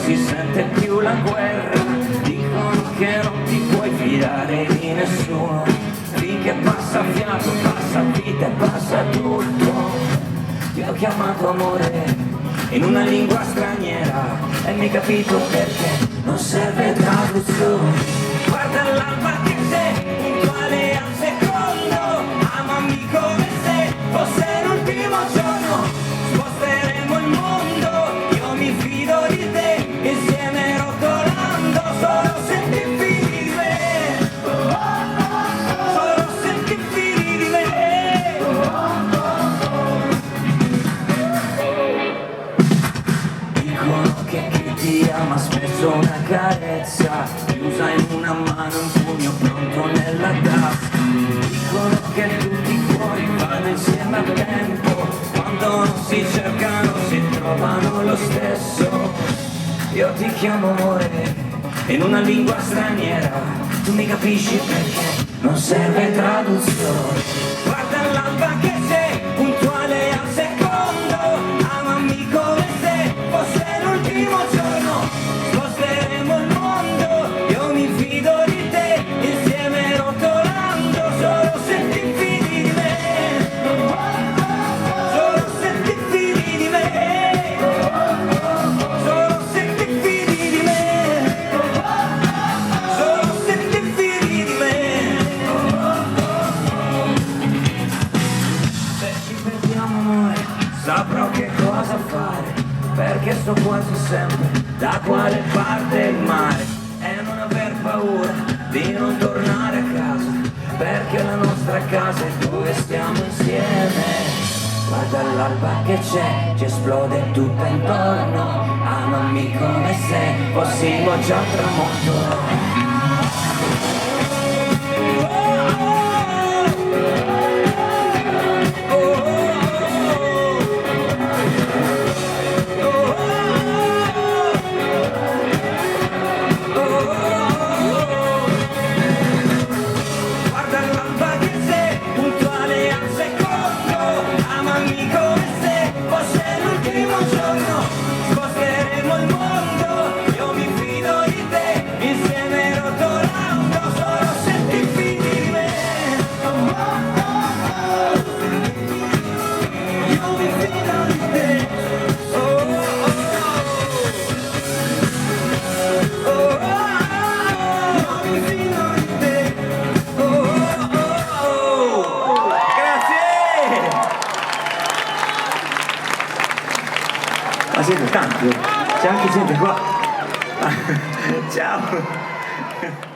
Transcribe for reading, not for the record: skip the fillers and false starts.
si sente più la guerra, dicono che non ti puoi fidare di nessuno, finché passa fiato, passa vita e passa tutto. Ti ho chiamato amore in una lingua straniera e mi hai capito perché non serve traduzione. Guarda l'alba che sei, puntuale al secondo, amami come se fosse l'ultimo giorno. Sposteremo il mondo, io mi fido di te, insieme rotolando, solo se ti fidi di me. Solo se ti fidi di me. Dicono che chi ti ama spesso una carezza, chiusa in una mano, un pugno pronto nella tasca. Dicono che tutti i cuori vanno insieme a tempo, quando non si cercano si trovano lo stesso. Io ti chiamo amore in una lingua straniera, tu mi capisci perché non serve traduzione. Guarda l'alba che sei, puntuale al secondo, amami come se fosse l'ultimo giorno. Sposteremo il mondo, io mi fido di te, insieme rotolando, solo se ti fidi di me. Solo se ti fidi di me. Solo se ti fidi di me. Solo se ti fidi di me. Se ci perdiamo amore, saprò che cosa fare, perché so quasi sempre da quale parte il mare. E non aver paura di non tornare a casa, perché la nostra casa è dove stiamo insieme. Guarda l'alba che c'è, ci esplode tutto intorno, amami come se fossimo già al tramonto. Ma siete tanti, c'è anche gente qua. Ciao.